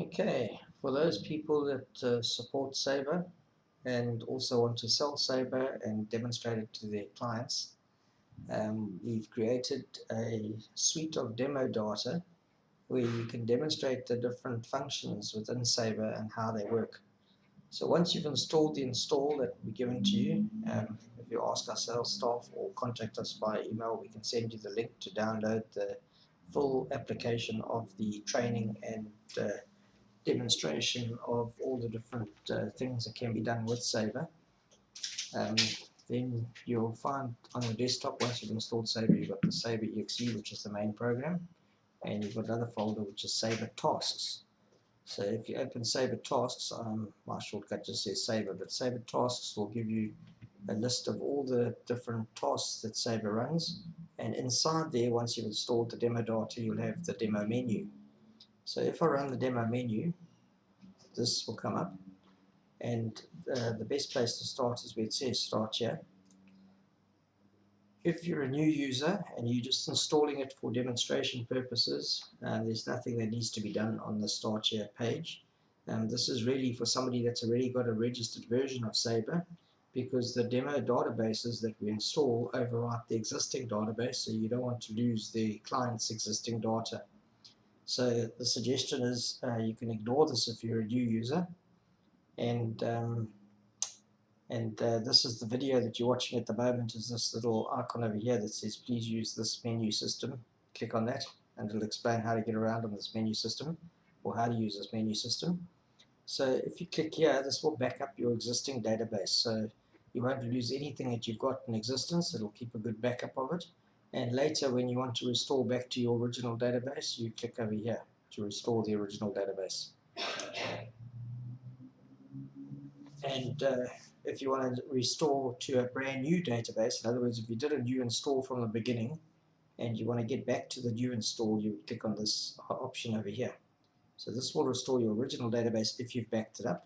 Okay, for those people that support Sabre and also want to sell Sabre and demonstrate it to their clients, we've created a suite of demo data where you can demonstrate the different functions within Sabre and how they work. So once you've installed the install that will be given to you, if you ask our sales staff or contact us via email, we can send you the link to download the full application of the training and demonstration of all the different things that can be done with Sabre. Then you'll find on your desktop, once you've installed Sabre, you've got the Sabre EXE, which is the main program, and you've got another folder which is Sabre Tasks. So if you open Sabre Tasks, my shortcut just says Sabre, but Sabre Tasks will give you a list of all the different tasks that Sabre runs, and inside there, once you've installed the demo data, you'll have the demo menu. So if I run the demo menu, this will come up, and the best place to start is where it says start here. If you're a new user and you're just installing it for demonstration purposes, there's nothing that needs to be done on the start here page. This is really for somebody that's already got a registered version of Sabre, because the demo databases that we install overwrite the existing database, so you don't want to lose the client's existing data. So the suggestion is you can ignore this if you're a new user, and this is the video that you're watching at the moment, is this little icon over here that says please use this menu system. Click on that and it'll explain how to get around on this menu system, or how to use this menu system. So if you click here, this will back up your existing database, so you won't lose anything that you've got in existence. It'll keep a good backup of it, and later when you want to restore back to your original database, you click over here to restore the original database. And if you want to restore to a brand new database, in other words, if you did a new install from the beginning and you want to get back to the new install, you click on this option over here. So this will restore your original database if you've backed it up,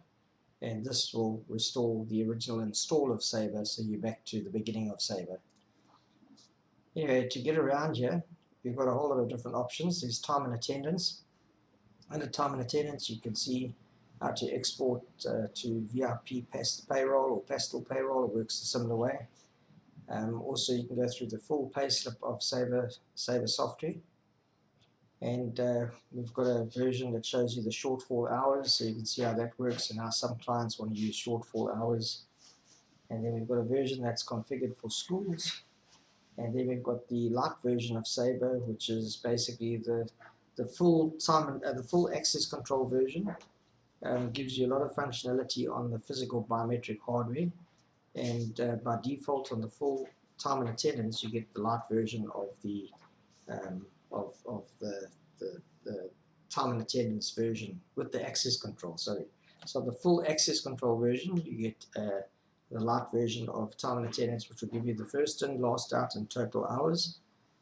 and this will restore the original install of Sabre, so you're back to the beginning of Sabre. Anyway, to get around here, you've got a whole lot of different options. There's time and attendance. Under time and attendance, you can see how to export to VIP payroll or pastel payroll. It works a similar way. Also, you can go through the full payslip of Sabre Software, and we've got a version that shows you the shortfall hours, so you can see how that works and how some clients want to use shortfall hours. And then we've got a version that's configured for schools, and then we've got the light version of Sabre, which is basically the full time the full access control version. Gives you a lot of functionality on the physical biometric hardware, and by default on the full time and attendance you get the light version of the the time and attendance version with the access control. So the full access control version, you get the light version of time and attendance, which will give you the first in, last out, and total hours,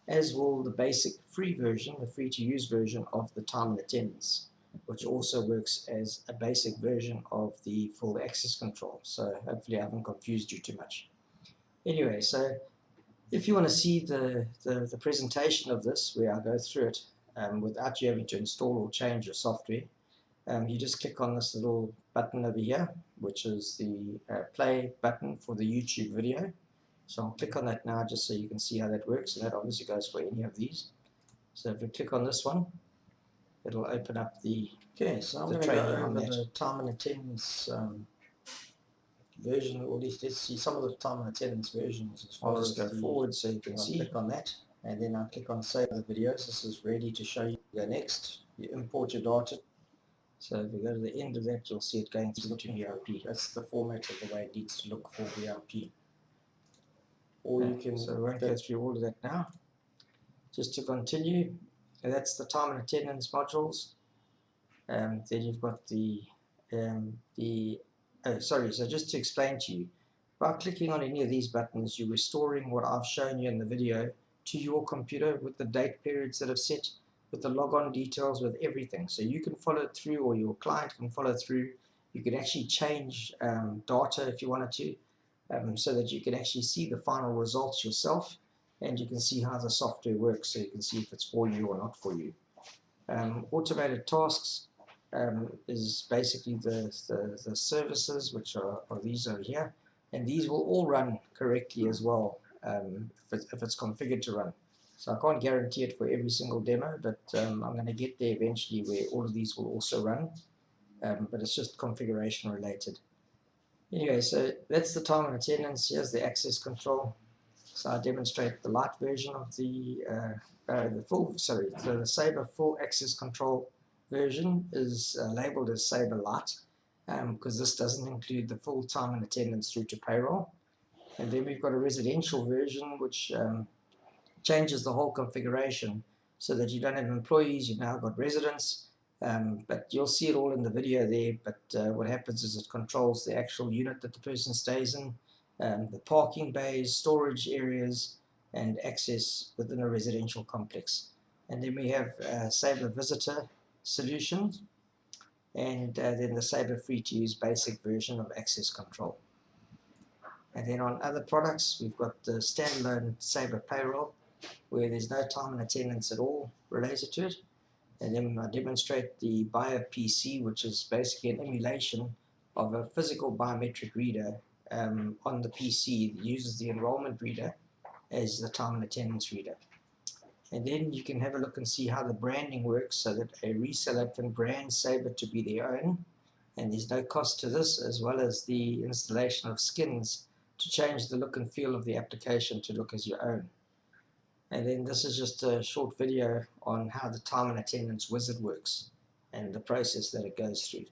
as will the basic free version, the free to use version of the time and attendance, which also works as a basic version of the full access control. So hopefully I haven't confused you too much. Anyway, so if you want to see the presentation of this, where I go through it without you having to install or change your software, you just click on this little button over here, which is the play button for the YouTube video. So I'll click on that now just so you can see how that works, and that obviously goes for any of these. So if you click on this one, it'll open up the so I'm going to go over the time and attendance version, or at least let's see some of the time and attendance versions as far I'll just as go forward so you can see. Click on that, and then I'll click on save the videos. This is ready to show you. Go next, you import your data. So if you go to the end of that, you'll see it going through to VIP. That's the format of the way it needs to look for VIP. Or you can. So we won't go through all of that now. Just to continue, that's the time and attendance modules. Then you've got so just to explain to you, by clicking on any of these buttons, you're restoring what I've shown you in the video to your computer with the date periods that are set, with the logon details, with everything. So you can follow through, or your client can follow through. You can actually change data if you wanted to, so that you can actually see the final results yourself, and you can see how the software works, so you can see if it's for you or not for you. Automated tasks. is basically the services, which are these over here, and these will all run correctly as well if it's configured to run. So I can't guarantee it for every single demo, but I'm going to get there eventually where all of these will also run, but it's just configuration related. Anyway, so that's the time and attendance. Here's the access control. So I demonstrate the light version of the Sabre full access control version is labeled as Sabre Light because this doesn't include the full time and attendance through to payroll. And then we've got a residential version which changes the whole configuration so that you don't have employees, you've now got residents. But you'll see it all in the video there. But what happens is it controls the actual unit that the person stays in, the parking bays, storage areas, and access within a residential complex. And then we have Sabre Visitor Solutions, and then the Sabre Free to Use basic version of access control. And then on other products, we've got the standalone Sabre Payroll, where there's no time and attendance at all related to it. And then I demonstrate the BioPC, which is basically an emulation of a physical biometric reader on the PC that uses the enrollment reader as the time and attendance reader. And then you can have a look and see how the branding works so that a reseller can brand Sabre to be their own. And there's no cost to this, as well as the installation of skins to change the look and feel of the application to look as your own. And then this is just a short video on how the time and attendance wizard works and the process that it goes through,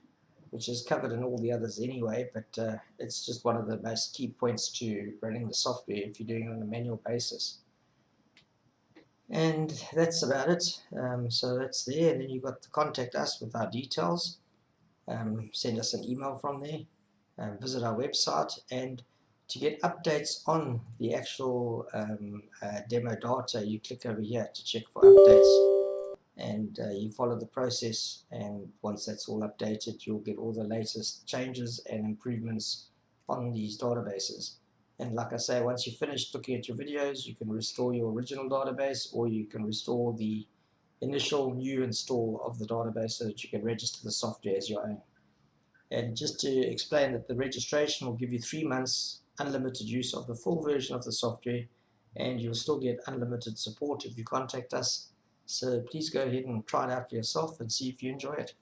which is covered in all the others anyway, but it's just one of the most key points to running the software if you're doing it on a manual basis. And that's about it. So that's there. And then you've got to contact us with our details. Send us an email from there. Visit our website, and to get updates on the actual demo data, you click over here to check for updates, and you follow the process, and once that's all updated, you'll get all the latest changes and improvements on these databases. And like I say, once you've finished looking at your videos, you can restore your original database, or you can restore the initial new install of the database so that you can register the software as your own. And just to explain that the registration will give you 3 months unlimited use of the full version of the software, and you'll still get unlimited support if you contact us. So please go ahead and try it out for yourself and see if you enjoy it.